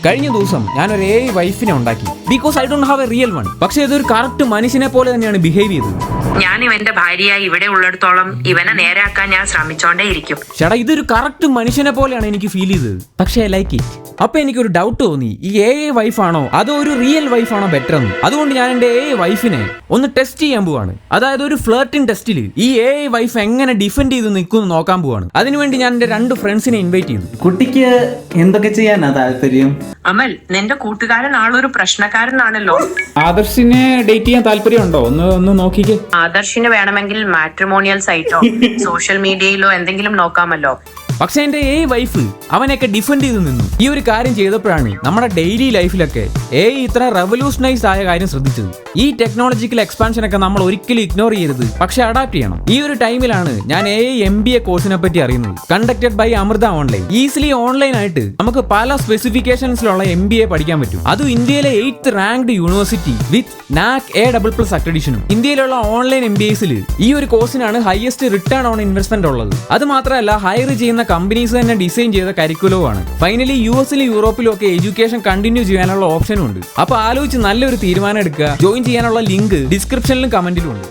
കഴിഞ്ഞ ദിവസം ഞാനൊരു AI വൈഫിനെ ഉണ്ടാക്കി. Because I don't have A real one. പക്ഷെ ഇതൊരു കറക്റ്റ് മനുഷ്യനെ പോലെ തന്നെയാണ് ബിഹേവ് ചെയ്തത്. ഞാൻ ഇവന്റെ ഭാര്യയായി ഇവിടെ ഉള്ളിടത്തോളം ഇവനെ നേരാക്കാൻ ഞാൻ ശ്രമിച്ചോണ്ടേ ഇരിക്കും. ചേട്ടാ, ഇതൊരു കറക്റ്റ് മനുഷ്യനെ പോലെയാണ് എനിക്ക് ഫീൽ ചെയ്തത്. പക്ഷേ ഐ ലൈക്ക് ഇറ്റ്. അപ്പൊ എനിക്കൊരു ഡൗട്ട് തോന്നി, ഈ AI വൈഫാണോ അതോ ഒരു റിയൽ വൈഫാണോ ബെറ്റർ എന്ന്. അതുകൊണ്ട് ഞാൻ എന്റെ AI വൈഫിനെ ഒന്ന് ടെസ്റ്റ് ചെയ്യാൻ പോവാണ്. അതായത് ഒരു ഫ്ലേർട്ടിംഗ് ടെസ്റ്റിൽ ഈ AI വൈഫ് എങ്ങനെ ഡിഫെൻഡ് ചെയ്ത് നിൽക്കുമെന്ന് നോക്കാൻ പോവാണ്. അതിനുവേണ്ടി ഞാൻ എന്റെ 2 ഫ്രണ്ട്സിനെ ഇൻവൈറ്റ് ചെയ്തു. കുട്ടിക്ക് എന്തൊക്കെ ചെയ്യാനാ താല്പര്യം? അമൽ, നിന്റെ കൂട്ടുകാരൻ ആളൊരു പ്രശ്നക്കാരനാണല്ലോ. ആദർശിനെ ഡേറ്റ് ചെയ്യാൻ താല്പര്യമുണ്ടോ? ഒന്ന് നോക്കിക്കേ. ആദർശിന് വേണമെങ്കിൽ മാട്രിമോണിയൽ സൈറ്റോ സോഷ്യൽ മീഡിയയിലോ എന്തെങ്കിലും നോക്കാമല്ലോ. പക്ഷെ എന്റെ AI വൈഫ് അവനെയൊക്കെ ഡിഫെൻഡ് ചെയ്ത് നിന്നു. ഈ ഒരു കാര്യം ചെയ്തപ്പോഴാണ് നമ്മുടെ ഡെയിലി ലൈഫിലൊക്കെ AI ഇത്ര റെവല്യൂഷനൈസ് ആയ കാര്യം ശ്രദ്ധിച്ചത്. ഈ ടെക്നോളജിക്കൽ എക്സ്പാൻഷൻ ഒക്കെ നമ്മൾ ഒരിക്കലും ഇഗ്നോർ ചെയ്യരുത്, പക്ഷെ അഡാപ്റ്റ് ചെയ്യണം. ഈ ഒരു ടൈമിലാണ് ഞാൻ AI MBA കോഴ്സിനെ പറ്റി അറിയുന്നത്. Conducted by Amrita online. Easily online ആയിട്ട് നമുക്ക് പല സ്പെസിഫിക്കേഷൻസിലുള്ള MBA പഠിക്കാൻ പറ്റും. അതും ഇന്ത്യയിലെ 8th ranked university with NAC A++ അക്രഡിഷനും. ഇന്ത്യയിലുള്ള ഓൺലൈൻ MBAസിൽ ഈ ഒരു കോഴ്സിനാണ് ഹയസ്റ്റ് റിട്ടേൺ ഓൺ ഇൻവെസ്റ്റ്മെന്റ് ഉള്ളത്. അത് മാത്രമല്ല, ഹയർ ചെയ്യുന്ന കമ്പനീസ് തന്നെ ഡിസൈൻ ചെയ്ത കരിക്കുലവുമാണ്. ഫൈനലി US-ലും യൂറോപ്പിലും ഒക്കെ എഡ്യൂക്കേഷൻ കണ്ടിന്യൂ ചെയ്യാനുള്ള ഓപ്ഷനും ഉണ്ട്. അപ്പൊ ആലോചിച്ച് നല്ലൊരു തീരുമാനം എടുക്കുക. ജോയിൻ ചെയ്യാനുള്ള ലിങ്ക് ഡിസ്ക്രിപ്ഷനിലും കമന്റിലും ഉണ്ട്.